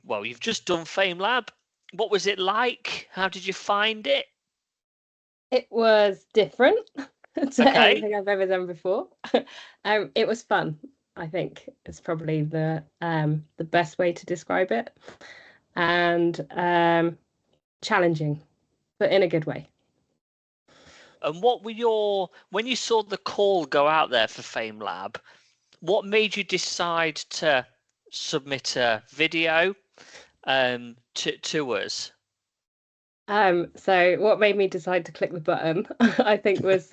well, you've just done FameLab. What was it like? How did you find it? It was different to anything I've ever done before. It was fun. I think it's probably the best way to describe it, and challenging, but in a good way. And what were when you saw the call go out there for FameLab, what made you decide to submit a video to us? So what made me decide to click the button, I think, was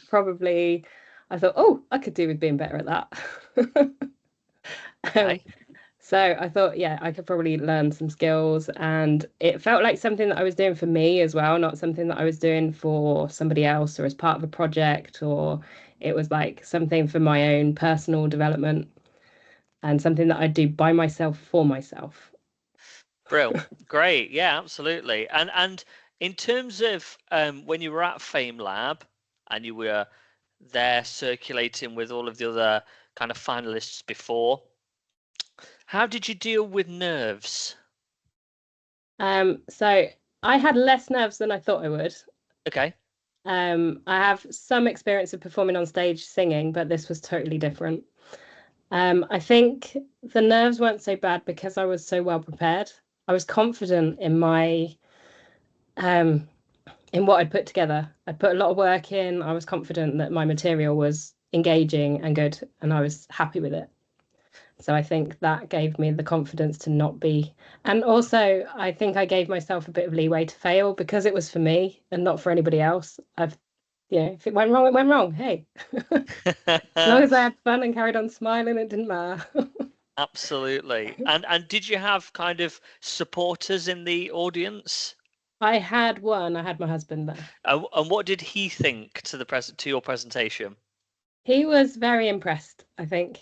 probably, I thought, oh, I could do with being better at that. Okay. So I thought, yeah, I could probably learn some skills, and it felt like something that I was doing for me as well, not something that I was doing for somebody else or as part of a project, or it was like something for my own personal development and something that I do by myself for myself. Brill. Great. Yeah, absolutely. And in terms of when you were at FameLab and you were there circulating with all of the other kind of finalists before, how did you deal with nerves? So I had less nerves than I thought I would. Okay. I have some experience of performing on stage singing, but this was totally different. I think the nerves weren't so bad because I was so well prepared. I was confident in my in what I'd put together. I'd put a lot of work in. I was confident that my material was engaging and good, and I was happy with it. So I think that gave me the confidence to not be. And also, I think I gave myself a bit of leeway to fail because it was for me and not for anybody else. If it went wrong, it went wrong. Hey, as long as I had fun and carried on smiling, it didn't matter. Absolutely. And did you have kind of supporters in the audience? I had my husband there. And what did he think to your presentation? He was very impressed. I think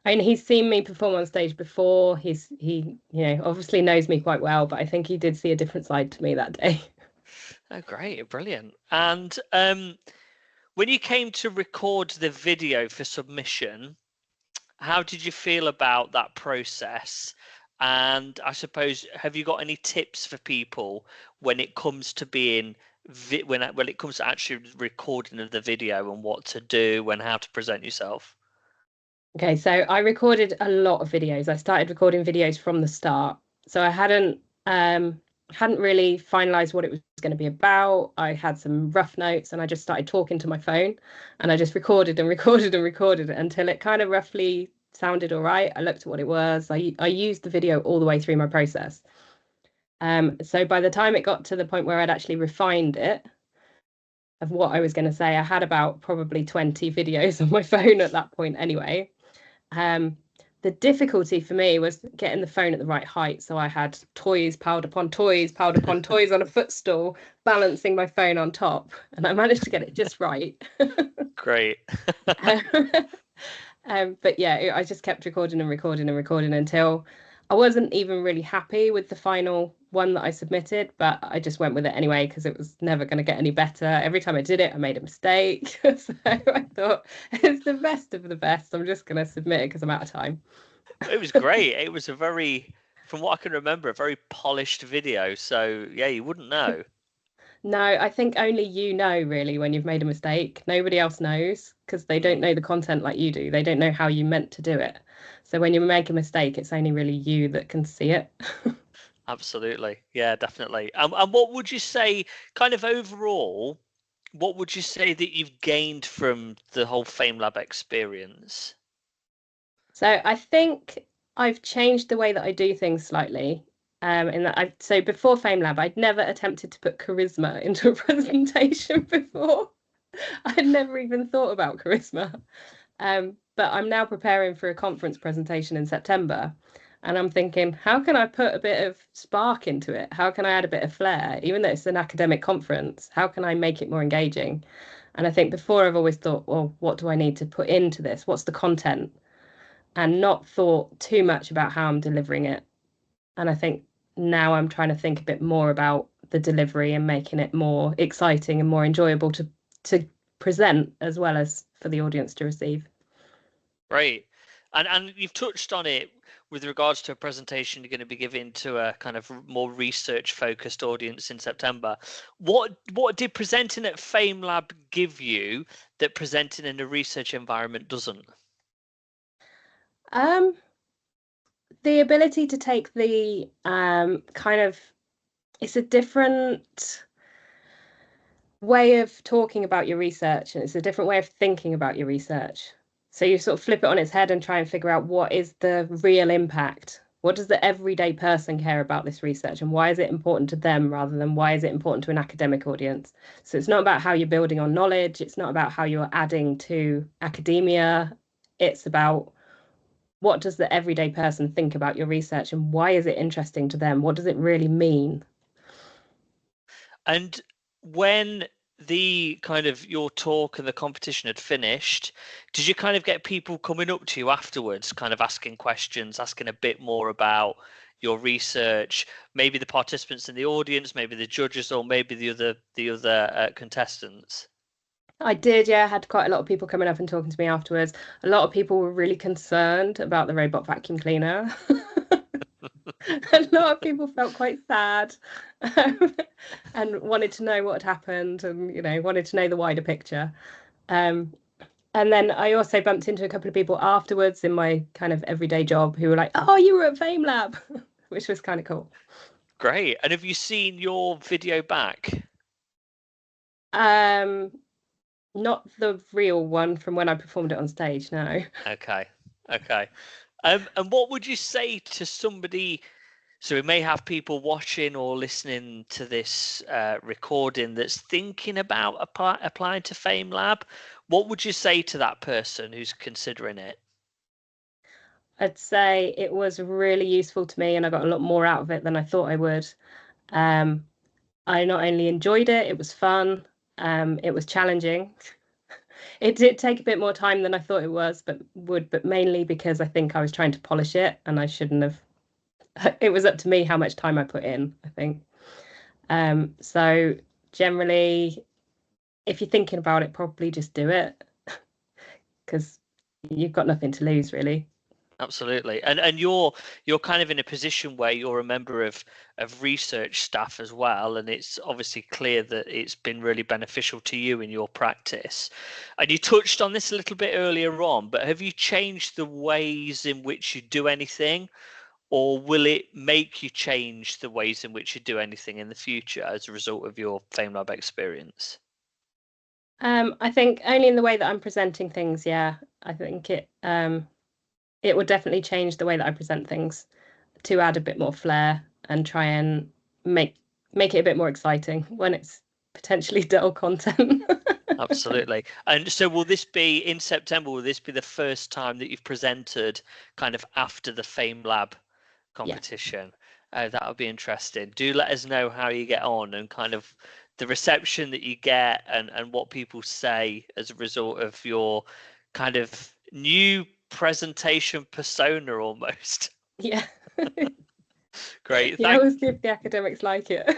I mean, he's seen me perform on stage before. He obviously knows me quite well, but I think he did see a different side to me that day. Oh, great, brilliant. And when you came to record the video for submission, how did you feel about that process? And I suppose, have you got any tips for people when it comes to being when it comes to actually recording of the video and what to do and how to present yourself? Okay, so I recorded a lot of videos. I started recording videos from the start. So I hadn't really finalized what it was going to be about. I had some rough notes and I just started talking to my phone, and I just recorded and recorded and recorded until it kind of roughly sounded all right. I looked at what it was. I used the video all the way through my process. So by the time it got to the point where I'd actually refined it of what I was going to say, I had about probably 20 videos on my phone at that point anyway. The difficulty for me was getting the phone at the right height. So I had toys piled upon toys, piled upon toys on a footstool, balancing my phone on top. And I managed to get it just right. Great. But yeah, I just kept recording and recording and recording until I wasn't even really happy with the final one that I submitted, but I just went with it anyway because it was never going to get any better. Every time I did it, I made a mistake. So I thought, it's the best of the best. I'm just going to submit it because I'm out of time. It was great. It was from what I can remember, a very polished video. So yeah, you wouldn't know. No, I think only you know really when you've made a mistake. Nobody else knows because they don't know the content like you do. They don't know how you meant to do it. So when you make a mistake, it's only really you that can see it. Absolutely. Yeah, definitely. And what would you say, kind of overall, what would you say that you've gained from the whole FameLab experience? So I think I've changed the way that I do things slightly. In that so before FameLab, I'd never attempted to put charisma into a presentation before. I'd never even thought about charisma. But I'm now preparing for a conference presentation in September. And I'm thinking, how can I put a bit of spark into it? How can I add a bit of flair? Even though it's an academic conference, how can I make it more engaging? And I think before I've always thought, well, what do I need to put into this? What's the content? And not thought too much about how I'm delivering it. And I think now I'm trying to think a bit more about the delivery and making it more exciting and more enjoyable to present as well as for the audience to receive. Great. And you've touched on it with regards to a presentation you're going to be giving to a kind of more research focused audience in September. What did presenting at FameLab give you that presenting in a research environment doesn't? The ability to take the kind of, it's a different way of talking about your research, and it's a different way of thinking about your research. So you sort of flip it on its head and try and figure out what is the real impact. What does the everyday person care about this research, and why is it important to them rather than why is it important to an academic audience? So it's not about how you're building on knowledge. It's not about how you're adding to academia. It's about what does the everyday person think about your research and why is it interesting to them? What does it really mean? And when the kind of your talk and the competition had finished, did you kind of get people coming up to you afterwards, kind of asking questions, asking a bit more about your research, maybe the participants in the audience, maybe the judges, or maybe the other contestants? I did, yeah. I had quite a lot of people coming up and talking to me afterwards. A lot of people were really concerned about the robot vacuum cleaner. A lot of people felt quite sad and wanted to know what had happened and, wanted to know the wider picture. And then I also bumped into a couple of people afterwards in my kind of everyday job who were like, "Oh, you were at FameLab," which was kind of cool. Great. And have you seen your video back? Not the real one from when I performed it on stage, no. Okay. And what would you say to somebody? So we may have people watching or listening to this recording that's thinking about applying to FameLab. What would you say to that person who's considering it? I'd say it was really useful to me and I got a lot more out of it than I thought I would. I not only enjoyed it, it was fun, it was challenging. It did take a bit more time than I thought it was, but mainly because I think I was trying to polish it and I shouldn't have. It was up to me how much time I put in, I think. So generally, if you're thinking about it, probably just do it because you've got nothing to lose, really. Absolutely. And you're kind of in a position where you're a member of research staff as well, and it's obviously clear that it's been really beneficial to you in your practice. And you touched on this a little bit earlier on, but have you changed the ways in which you do anything, or will it make you change the ways in which you do anything in the future as a result of your FameLab experience? I think only in the way that I'm presenting things, yeah. I think it would definitely change the way that I present things to add a bit more flair and try and make it a bit more exciting when it's potentially dull content. Absolutely. And so will this be in September? Will this be the first time that you've presented kind of after the FameLab competition? Yeah. That'll be interesting. Do let us know how you get on and kind of the reception that you get and what people say as a result of your kind of new presentation persona almost. Yeah. Great. Yeah, I always see if the academics like it.